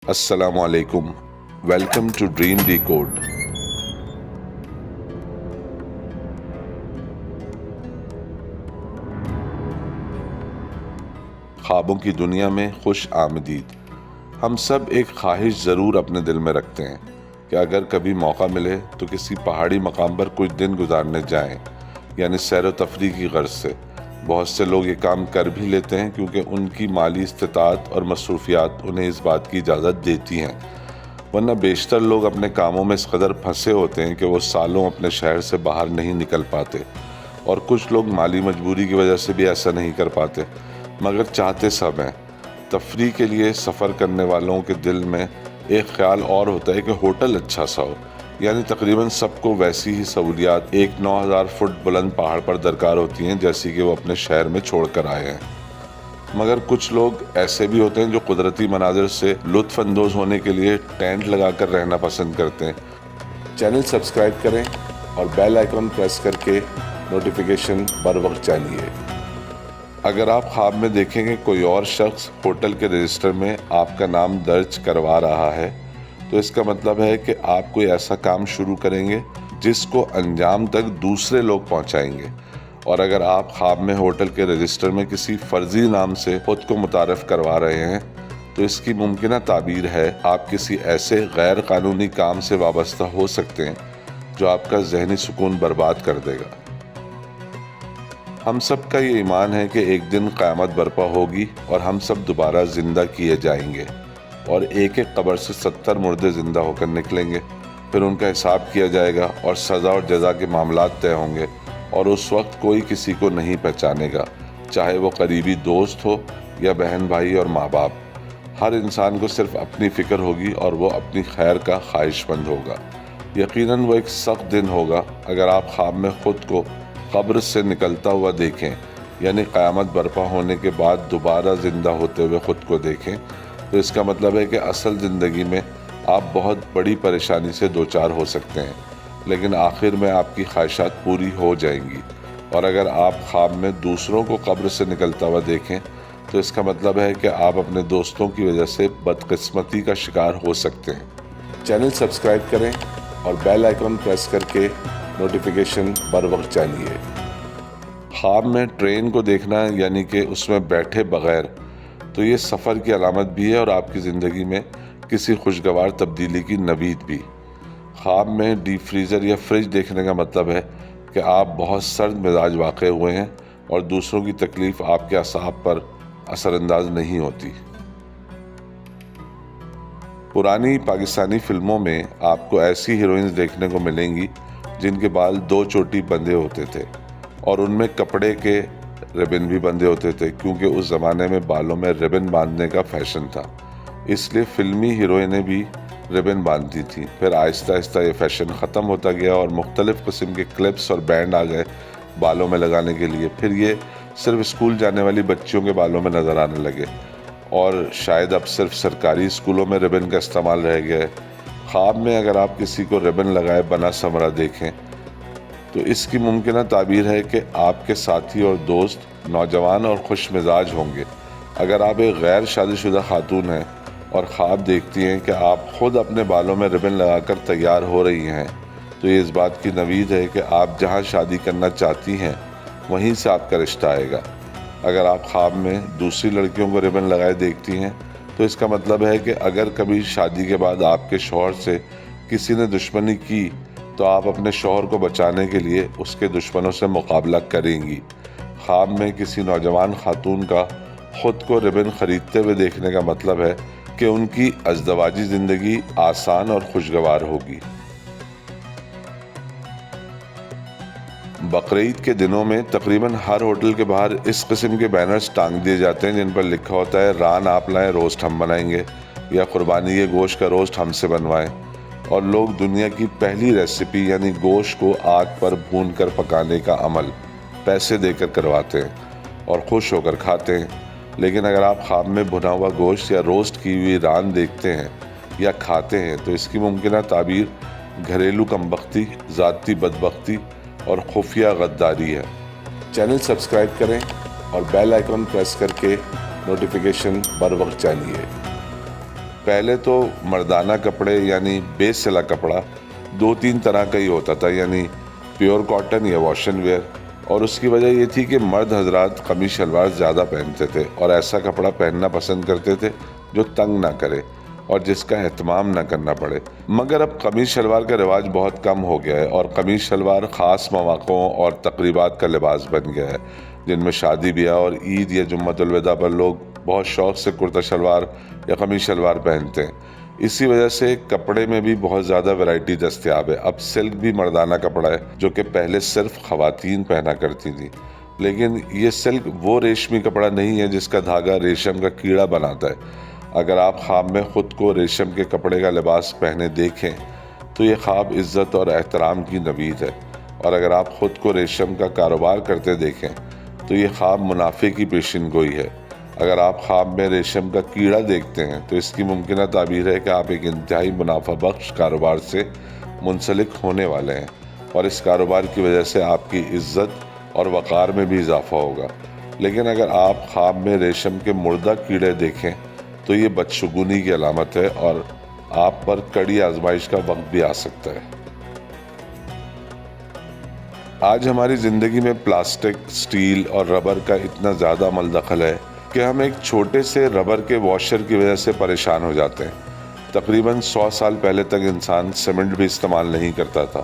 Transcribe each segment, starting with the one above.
السلام علیکم. Welcome to Dream Decode. خوابوں کی دنیا میں خوش آمدید. ہم سب ایک خواہش ضرور اپنے دل میں رکھتے ہیں کہ اگر کبھی موقع ملے تو کسی پہاڑی مقام پر کچھ دن گزارنے جائیں، یعنی سیر و تفریح کی غرض سے. بہت سے لوگ یہ کام کر بھی لیتے ہیں کیونکہ ان کی مالی استطاعت اور مصروفیات انہیں اس بات کی اجازت دیتی ہیں، ورنہ بیشتر لوگ اپنے کاموں میں اس قدر پھنسے ہوتے ہیں کہ وہ سالوں اپنے شہر سے باہر نہیں نکل پاتے. اور کچھ لوگ مالی مجبوری کی وجہ سے بھی ایسا نہیں کر پاتے، مگر چاہتے سب ہیں. تفریح کے لیے سفر کرنے والوں کے دل میں ایک خیال اور ہوتا ہے کہ ہوٹل اچھا سا ہو، یعنی تقریباً سب کو ویسی ہی سہولیات ایک 9000 فٹ بلند پہاڑ پر درکار ہوتی ہیں جیسی کہ وہ اپنے شہر میں چھوڑ کر آئے ہیں. مگر کچھ لوگ ایسے بھی ہوتے ہیں جو قدرتی مناظر سے لطف اندوز ہونے کے لیے ٹینٹ لگا کر رہنا پسند کرتے ہیں. چینل سبسکرائب کریں اور بیل آئیکن پریس کر کے نوٹیفیکیشن بر وقت جانیے. اگر آپ خواب میں دیکھیں کہ کوئی اور شخص ہوٹل کے رجسٹر میں آپ کا نام درج کروا رہا ہے تو اس کا مطلب ہے کہ آپ کوئی ایسا کام شروع کریں گے جس کو انجام تک دوسرے لوگ پہنچائیں گے. اور اگر آپ خواب میں ہوٹل کے رجسٹر میں کسی فرضی نام سے خود کو متعارف کروا رہے ہیں تو اس کی ممکنہ تعبیر ہے آپ کسی ایسے غیر قانونی کام سے وابستہ ہو سکتے ہیں جو آپ کا ذہنی سکون برباد کر دے گا. ہم سب کا یہ ایمان ہے کہ ایک دن قیامت برپا ہوگی اور ہم سب دوبارہ زندہ کیے جائیں گے اور ایک ایک قبر سے 70 مردے زندہ ہو کر نکلیں گے. پھر ان کا حساب کیا جائے گا اور سزا اور جزا کے معاملات طے ہوں گے، اور اس وقت کوئی کسی کو نہیں پہچانے گا، چاہے وہ قریبی دوست ہو یا بہن بھائی اور ماں باپ. ہر انسان کو صرف اپنی فکر ہوگی اور وہ اپنی خیر کا خواہش مند ہوگا. یقیناً وہ ایک سخت دن ہوگا. اگر آپ خواب میں خود کو قبر سے نکلتا ہوا دیکھیں، یعنی قیامت برپا ہونے کے بعد دوبارہ زندہ ہوتے ہوئے خود کو دیکھیں، تو اس کا مطلب ہے کہ اصل زندگی میں آپ بہت بڑی پریشانی سے دوچار ہو سکتے ہیں، لیکن آخر میں آپ کی خواہشات پوری ہو جائیں گی. اور اگر آپ خواب میں دوسروں کو قبر سے نکلتا ہوا دیکھیں تو اس کا مطلب ہے کہ آپ اپنے دوستوں کی وجہ سے بدقسمتی کا شکار ہو سکتے ہیں. چینل سبسکرائب کریں اور بیل آئیکن پریس کر کے نوٹیفیکیشن بر وقت جانیے. خواب میں ٹرین کو دیکھنا، یعنی کہ اس میں بیٹھے بغیر، تو یہ سفر کی علامت بھی ہے اور آپ کی زندگی میں کسی خوشگوار تبدیلی کی نوید بھی. خواب میں ڈیپ فریزر یا فریج دیکھنے کا مطلب ہے کہ آپ بہت سرد مزاج واقع ہوئے ہیں اور دوسروں کی تکلیف آپ کے اعصاب پر اثر انداز نہیں ہوتی. پرانی پاکستانی فلموں میں آپ کو ایسی ہیروئنز دیکھنے کو ملیں گی جن کے بال 2 چوٹی بندھے ہوتے تھے اور ان میں کپڑے کے ربن بھی بندھے ہوتے تھے، کیونکہ اس زمانے میں بالوں میں ربن باندھنے کا فیشن تھا، اس لیے فلمی ہیروئنیں بھی ربن باندھتی تھیں. پھر آہستہ آہستہ یہ فیشن ختم ہوتا گیا اور مختلف قسم کے کلپس اور بینڈ آ گئے بالوں میں لگانے کے لیے. پھر یہ صرف اسکول جانے والی بچیوں کے بالوں میں نظر آنے لگے اور شاید اب صرف سرکاری اسکولوں میں ربن کا استعمال رہ گیا ہے. خواب میں اگر آپ کسی کو ربن لگائے بنا سنورا دیکھیں تو اس کی ممکنہ تعبیر ہے کہ آپ کے ساتھی اور دوست نوجوان اور خوش مزاج ہوں گے. اگر آپ ایک غیر شادی شدہ خاتون ہیں اور خواب دیکھتی ہیں کہ آپ خود اپنے بالوں میں ربن لگا کر تیار ہو رہی ہیں تو یہ اس بات کی نوید ہے کہ آپ جہاں شادی کرنا چاہتی ہیں وہیں سے آپ کا رشتہ آئے گا. اگر آپ خواب میں دوسری لڑکیوں کو ربن لگائے دیکھتی ہیں تو اس کا مطلب ہے کہ اگر کبھی شادی کے بعد آپ کے شوہر سے کسی نے دشمنی کی تو آپ اپنے شوہر کو بچانے کے لیے اس کے دشمنوں سے مقابلہ کریں گی. خواب میں کسی نوجوان خاتون کا خود کو ربن خریدتے ہوئے دیکھنے کا مطلب ہے کہ ان کی ازدواجی زندگی آسان اور خوشگوار ہوگی. بقرعید کے دنوں میں تقریباً ہر ہوٹل کے باہر اس قسم کے بینرز ٹانگ دیے جاتے ہیں جن پر لکھا ہوتا ہے ران آپ لائیں روسٹ ہم بنائیں گے، یا قربانی کے گوشت کا روسٹ ہم سے بنوائیں. اور لوگ دنیا کی پہلی ریسیپی یعنی گوشت کو آگ پر بھون کر پکانے کا عمل پیسے دے کر کرواتے ہیں اور خوش ہو کر کھاتے ہیں. لیکن اگر آپ خواب میں بھنا ہوا گوشت یا روسٹ کی ہوئی ران دیکھتے ہیں یا کھاتے ہیں تو اس کی ممکنہ تعبیر گھریلو کمبختی، ذاتی بدبختی اور خفیہ غداری ہے. چینل سبسکرائب کریں اور بیل آئیکن پریس کر کے نوٹیفیکیشن بر وقت جانیے. پہلے تو مردانہ کپڑے یعنی بے سلا کپڑا 2-3 طرح کا ہی ہوتا تھا، یعنی پیور کاٹن یا واشن ویئر، اور اس کی وجہ یہ تھی کہ مرد حضرات قمیص شلوار زیادہ پہنتے تھے اور ایسا کپڑا پہننا پسند کرتے تھے جو تنگ نہ کرے اور جس کا اہتمام نہ کرنا پڑے۔ مگر اب قمیص شلوار کا رواج بہت کم ہو گیا ہے اور قمیص شلوار خاص مواقعوں اور تقریبات کا لباس بن گیا ہے، جن میں شادی بیاہ اور عید یا جمعۃ الوداع پر لوگ بہت شوق سے کرتا شلوار یا قمیص شلوار پہنتے ہیں۔ اسی وجہ سے کپڑے میں بھی بہت زیادہ ویرائٹی دستیاب ہے۔ اب سلک بھی مردانہ کپڑا ہے جو کہ پہلے صرف خواتین پہنا کرتی تھیں، لیکن یہ سلک وہ ریشمی کپڑا نہیں ہے جس کا دھاگا ریشم کا کیڑا بناتا ہے۔ اگر آپ خواب میں خود کو ریشم کے کپڑے کا لباس پہنے دیکھیں تو یہ خواب عزت اور احترام کی نوید ہے، اور اگر آپ خود کو ریشم کا کاروبار کرتے دیکھیں تو یہ خواب منافع کی پیشن گوئی ہے۔ اگر آپ خواب میں ریشم کا کیڑا دیکھتے ہیں تو اس کی ممکنہ تعبیر ہے کہ آپ ایک انتہائی منافع بخش کاروبار سے منسلک ہونے والے ہیں، اور اس کاروبار کی وجہ سے آپ کی عزت اور وقار میں بھی اضافہ ہوگا۔ لیکن اگر آپ خواب میں ریشم کے مردہ کیڑے دیکھیں تو یہ بدشگونی کی علامت ہے اور آپ پر کڑی آزمائش کا وقت بھی آ سکتا ہے۔ آج ہماری زندگی میں پلاسٹک، سٹیل اور ربر کا اتنا زیادہ عمل دخل ہے کہ ہم ایک چھوٹے سے ربر کے واشر کی وجہ سے پریشان ہو جاتے ہیں۔ تقریباً 100 سال پہلے تک انسان سیمنٹ بھی استعمال نہیں کرتا تھا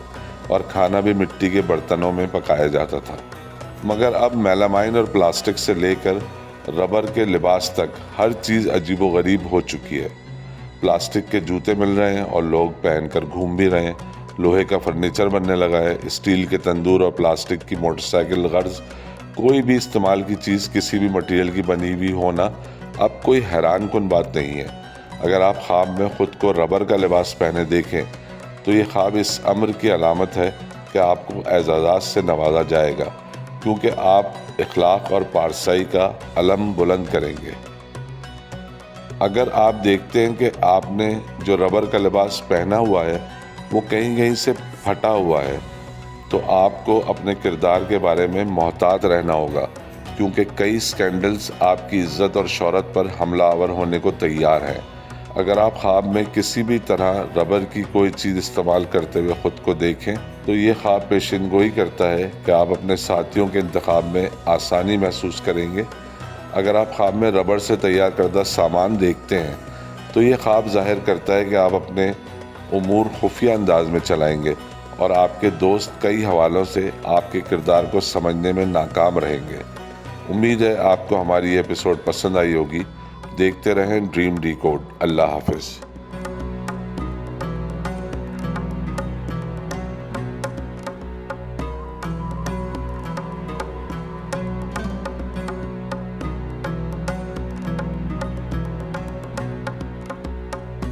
اور کھانا بھی مٹی کے برتنوں میں پکایا جاتا تھا، مگر اب میلامائن اور پلاسٹک سے لے کر ربر کے لباس تک ہر چیز عجیب و غریب ہو چکی ہے۔ پلاسٹک کے جوتے مل رہے ہیں اور لوگ پہن کر گھوم بھی رہے ہیں، لوہے کا فرنیچر بننے لگا ہے، اسٹیل کے تندور اور پلاسٹک کی موٹر سائیکل، غرض کوئی بھی استعمال کی چیز کسی بھی مٹیریل کی بنی ہوئی ہونا اب کوئی حیران کن بات نہیں ہے۔ اگر آپ خواب میں خود کو ربر کا لباس پہنے دیکھیں تو یہ خواب اس امر کی علامت ہے کہ آپ کو اعزازات سے نوازا جائے گا، کیونکہ آپ اخلاق اور پارسائی کا علم بلند کریں گے۔ اگر آپ دیکھتے ہیں کہ آپ نے جو ربر کا لباس پہنا ہوا ہے وہ کہیں کہیں سے پھٹا ہوا ہے تو آپ کو اپنے کردار کے بارے میں محتاط رہنا ہوگا، کیونکہ کئی سکینڈلز آپ کی عزت اور شہرت پر حملہ آور ہونے کو تیار ہیں۔ اگر آپ خواب میں کسی بھی طرح ربر کی کوئی چیز استعمال کرتے ہوئے خود کو دیکھیں تو یہ خواب پیشن گوئی کرتا ہے کہ آپ اپنے ساتھیوں کے انتخاب میں آسانی محسوس کریں گے۔ اگر آپ خواب میں ربر سے تیار کردہ سامان دیکھتے ہیں تو یہ خواب ظاہر کرتا ہے کہ آپ اپنے امور خفیہ انداز میں چلائیں گے اور آپ کے دوست کئی حوالوں سے آپ کے کردار کو سمجھنے میں ناکام رہیں گے۔ امید ہے آپ کو ہماری یہ ایپیسوڈ پسند آئی ہوگی۔ دیکھتے رہیں ڈریم ڈی کوڈ۔ اللہ حافظ۔